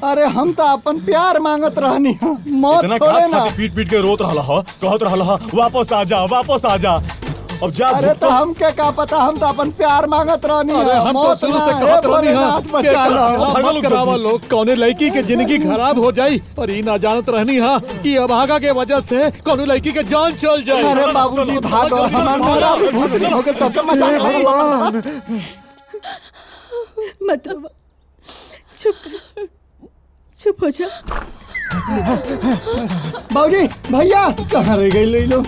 अरे हम तो अपन प्यार मांगत रहनी है, मौत थोड़े ना। पीट पीट के रोत रहा हा, कहत रहा हा वापस आ जा वापस आ जा। अब जा। अरे तो हम क्या पता, हम तो अपन प्यार मांगत रहनी है। अरे हम तो शुरू से कहत रहनी है मत करावा लोग, कौने लड़की के जिंदगी खराब हो जाई, पर ई ना जानत रहनी है कि अभागा के वजह से कौने लड़की के जान चल जाए। अरे बाबूजी भागो, हमार मोरा भी भूत नहीं होके तो भगवान। मत चुप हो जा। बाबूजी भैया कहाँ रह गई ले लो।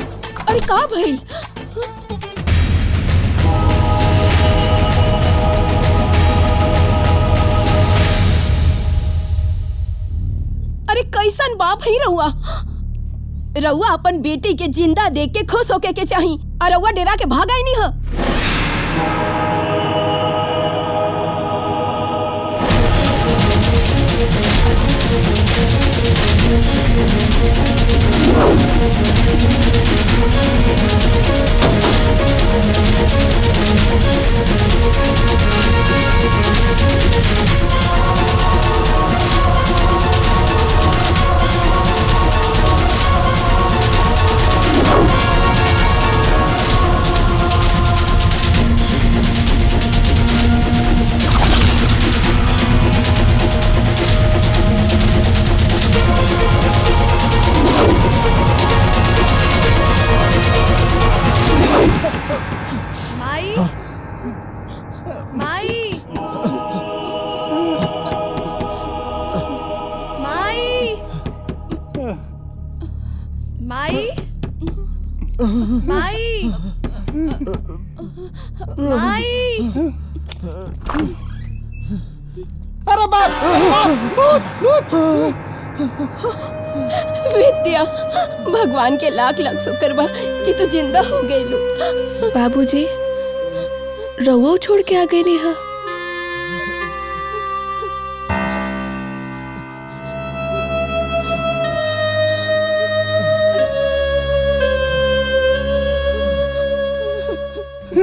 अरे का भाई, अरे कैसन बाप है रउआ अपन बेटी के जिंदा देख के खुश होके के चाही, और रउआ डेरा के भागा ही नहीं है। अरे बाप, विद्या, भगवान के लाख लाख शुक्र बा कि तू जिंदा हो गई लो। बाबूजी रउआ छोड़ के आ गए नेहा।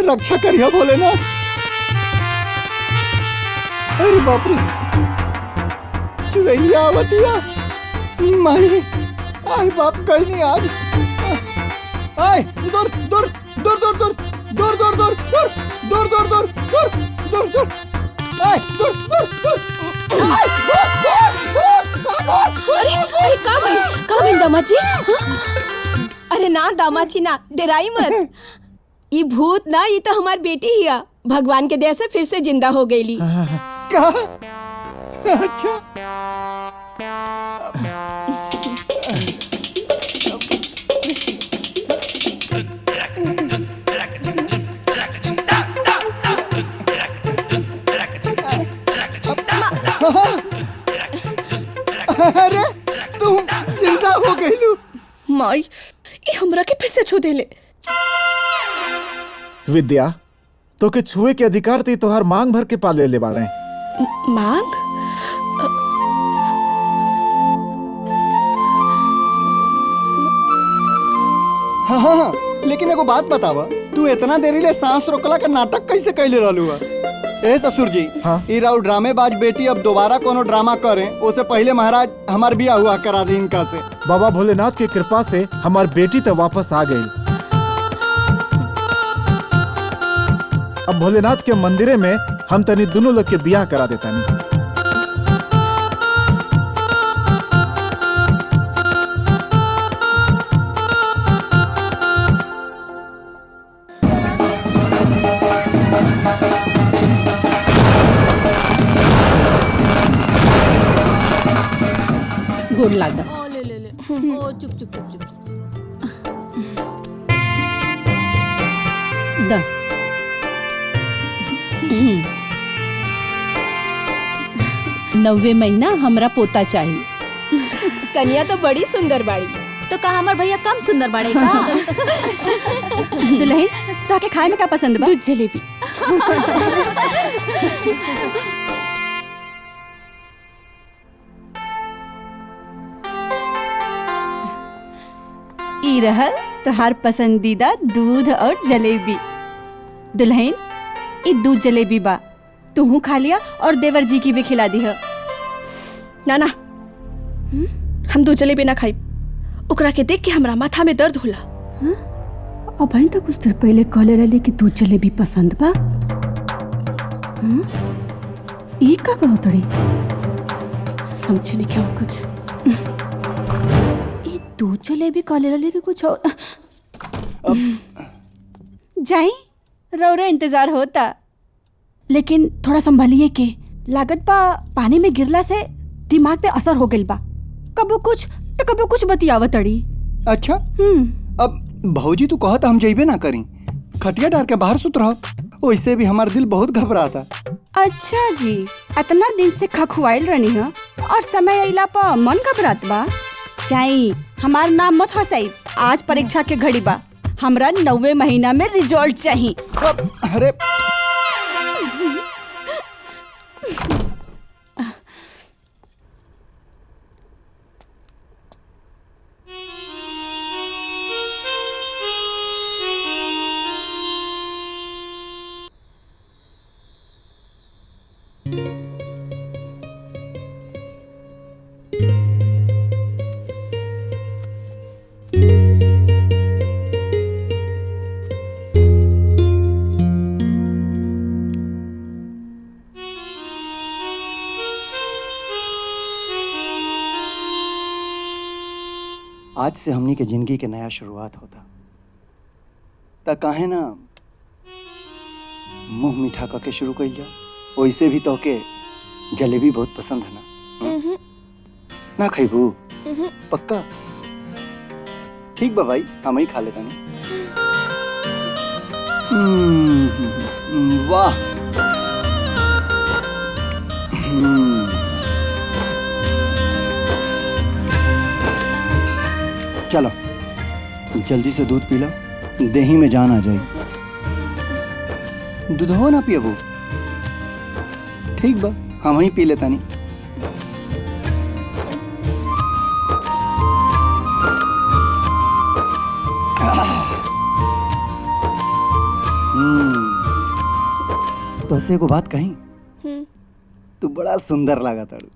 रक्षा करिए भोलेनाथ। अरे बाप रे, चुरैलिया आवतिया माई। आय बाप कहीं नहीं आज। आय दूर दूर दूर दूर दूर दूर दूर दूर दूर दूर दूर दूर दूर दूर दूर आय दूर दूर दूर। अरे अरे का भाई दामाद जी? अरे ना दामाद जी ना, डराई मत। ये भूत ना, ये तो हमारी बेटी ही है। भगवान के दया से फिर से जिंदा हो गई। क्या? अच्छा अरे तुम जिंदा हो गई। माई ये हमरा के फिर से छू देले। विद्या तो के छुए के अधिकार थी, तोहार मांग भर के पाले ले बाड़े। मांग? हाँ हाँ हाँ, लेकिन एगो बात बतावा, तू इतना देरी ले सांस रोकला का नाटक कैसे कैले रहलू है? ए ससुर जी, हाँ? ई राउ ड्रामेबाज बेटी अब दोबारा कोनो ड्रामा करे, उससे पहले महाराज हमार बिया हुआ करा दी इनका से। बाबा भोलेनाथ की कृपा से हमार बेटी तो वापस आ गई। अब भोलेनाथ के मंदिरे में हम तनी दोनों लोग के बियाह करा देता नहीं। गोड़ लागा। ले ले ले। ओ चुप चुप चुप चुप। दा 9वें महीना हमरा पोता चाहिए। कन्या तो बड़ी सुंदर बाड़ी। तो कहा हमार भैया कम सुंदर बाड़े का? दुल्हन ताके खाए में क्या पसंद बा? दूध जलेबी। ई रहल तोहार पसंदीदा दूध और जलेबी। दुल्हन ई दूध जलेबी बा, तू खा लिया और देवर जी की भी खिला दी है। ना ना हम दो जलेबी ना खाई। ओकरा के देख के हमरा माथा में दर्द होला। अब भाई तो कुछ देर पहले कहले रहली कि दूध जलेबी पसंद बा। ई का कहो तड़ी समझे नहीं क्या कुछ। ये दूध जलेबी कहले रहली कि कुछ और। जाई रौरा इंतजार होता, लेकिन थोड़ा संभालिए के लागत बा पानी में गिरला से दिमाग पे असर हो गइल बा। कबो कुछ तो कबो कुछ बतियावत तड़ी। अच्छा अब भौजी तू कहत हम जइबे ना करी, खटिया डार के बाहर सुत रह। वैसे भी हमार दिल बहुत घबराता। अच्छा जी, इतना दिन से खखुआइल रहनी है और समय अइला पर मन घबरात बा। जाई हमार नाम मत हंसाई। आज परीक्षा के घड़ी बा, हमरा 9वें महीना में रिजल्ट चाहिए। अरे आज से हमनी के जिंदगी के नया शुरुआत होता। ता काहे ना मुंह मीठा करके शुरू कर जाओ। वैसे भी तो के जलेबी बहुत पसंद है ना। ना खैबू? पक्का? ठीक बा भाई, हम ही खा लेता नहीं। वाह चलो जल्दी से दूध पी लो, देही में जान आ जाए। दूध हो ना पियबू? ठीक बा, हम ही पी लेता नहीं। तो ऐसे को बात कहीं, तू बड़ा सुंदर लगा ताड़ू।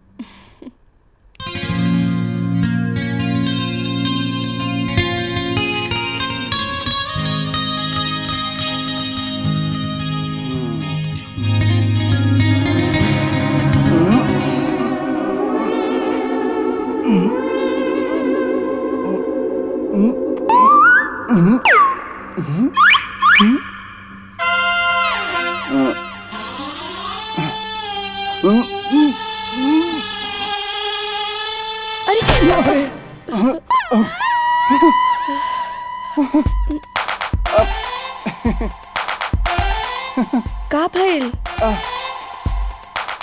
का भइल?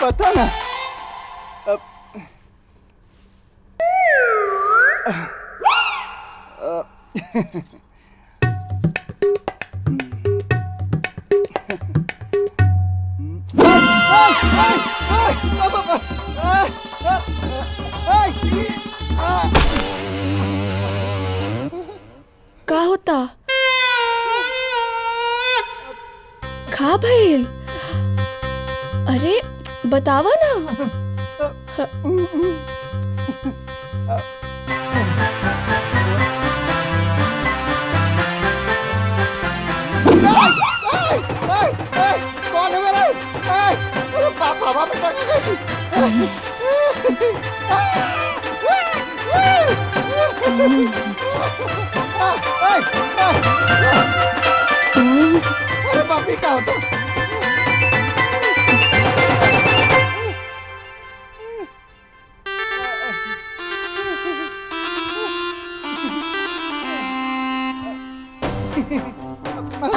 पता ना। का होता? का भइल? अरे बतावा ना। कौन है मेरा? अरे पापा बेटा अरे पापी क्या होता?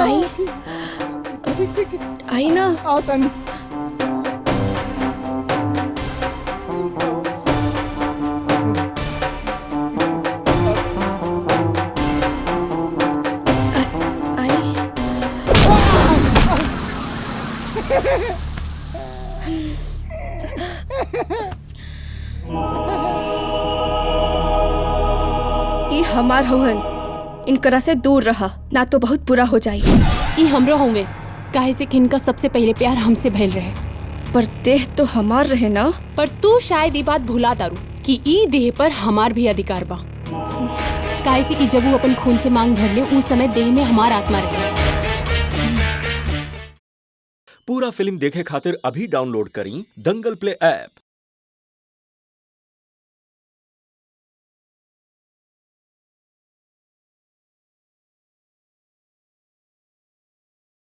आई आई ना। आता नहीं। ई हमार हवन, इनकरा से दूर रहा ना तो बहुत बुरा हो जाई। ई हमरो होंगे, काहे से कि इनका सबसे पहले प्यार हमसे भइल रहे। पर देह तो हमार रहे ना। पर तू शायद ये बात भुला तारू कि ई देह पर हमार भी अधिकार बा। काहे से कि जब वो अपन खून से मांग भर ले उस समय देह में हमार आत्मा रहे। पूरा फिल्म देखे खातिर अभी डाउनलोड करी दंगल प्ले ऐप।